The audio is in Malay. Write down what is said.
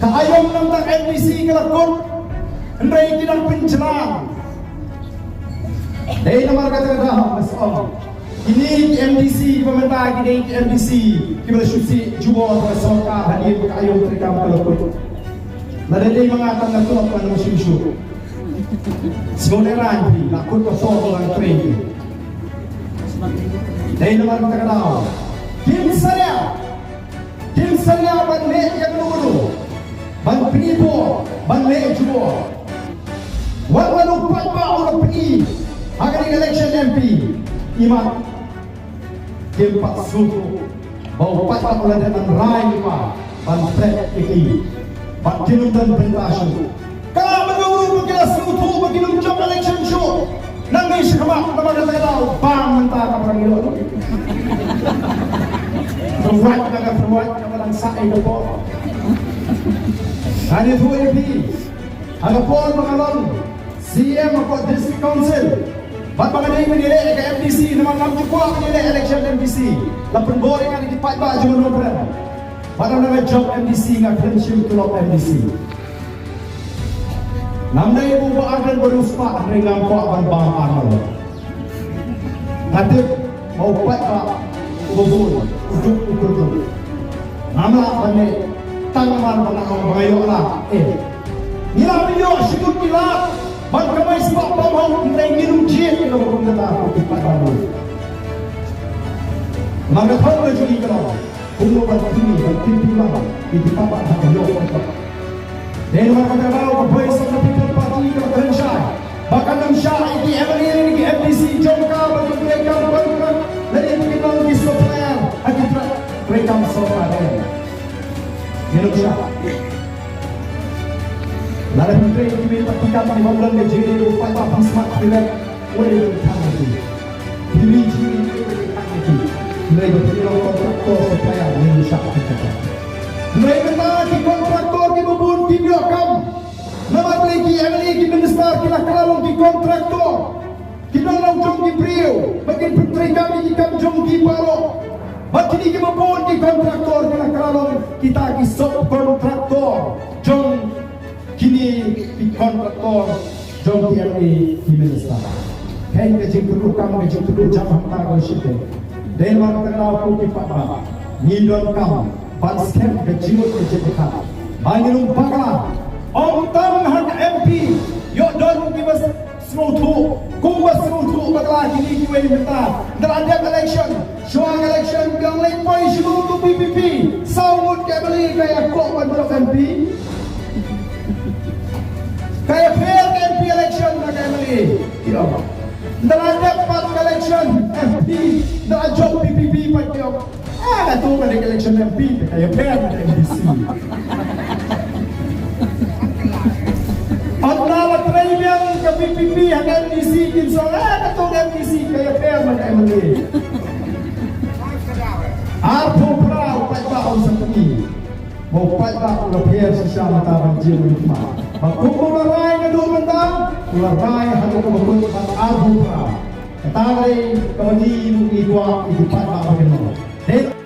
Kaayong ng MDC kalakot, Andai kinang pencelang. Dahil naman kata-kata mas ini MDC pemerintah ini MDC kita susi jubor bersama hadir kaayong terkam kalakot. Nadali mga tangatulak pa ng susu. Semoneran di lakot ko so lang train. Dahil naman kata-kata Kim saya banle yang dulu. Ban pinipo, banle jubor. Wala lupa pa orang pergi agar election MP imat Pak Suku bau patah oleh dengan rai pa bantrek iki pak kinuntan pentasyo kalau menurut kita Suku beginum job election show nanti sekemak nama kata tahu bang mentah orang itu perbuat dengan perbuat orang sa'i dapur hari itu MP ada pun mengalami CM ako District Council. Ba't mga na yung manili ka MDC naman lang juga manili election MDC. Lapun boring nga nagtipat ba yung mga ba't ang mga job MDC nga friendship tulog MDC. Namna yung ba akan beruspa ang ringang ko ang bang armal. Natip maupat ka ububun ujuk. Namla kami tangaman pa na ang mga yola. Nilang niyo sigut nila Bagaimana sebab bawah kita ingin ujian kalau kita tak dapat bangun. Maka tahu juga kalau umur bertini bertimbangan di tempat yang jauh. Dan maka kalau berbuat seperti people party kerajaan, bahkan Syah ini MLA ini FDC jangka bagi mereka berbuat dari kita di supplier akibat mereka supplier. Indonesia. Lalu menteri ini bertikat 5 bulan gaji upah Pak Smart Pilek boleh bertahan itu. Diri ini bertahan itu. Mereka bertilau kontraktor supaya Indonesia kita. Mereka di kontraktor di bubun video kam. Nama lagi MLA di minister kita kalau di kontraktor. Kita langsung di Priu. Bagian menteri kami di Kamjong di Paro. Bagi di bubun di kontraktor kita kalau kita di subkontraktor. Jong kini di kontraktor jom DLA di minister. Kain kecil kedua kamu kecil kedua jam tak bersihkan. Dan mana kalau aku dipakai, nidon kamu, basket kecil kecil kita. Bangun bagla, Tang Han MP, yo don kita semutu, kuat semutu bagla kini kita minta. Terhadap election, soal election yang lain pun semutu PPP, sahut kembali kayak kok untuk MP. Kaya fair MP election na kaya mali. Dapat election MP, job PPP pa kayo. Ito ka ng election MP, kaya fair na MDC. At nalatry niyang ka PPP ang MDC, kinso, ito ng MDC, kaya fair na kaya mali. Arpo praw, pagbaon sa kami. Maupat ba ang fair sa matabang jiwa nito. Magkukumaray na dumandang, kularay hanggang kumukul at arbo pa. Katalay, kamali yung igwa, igipat pa ako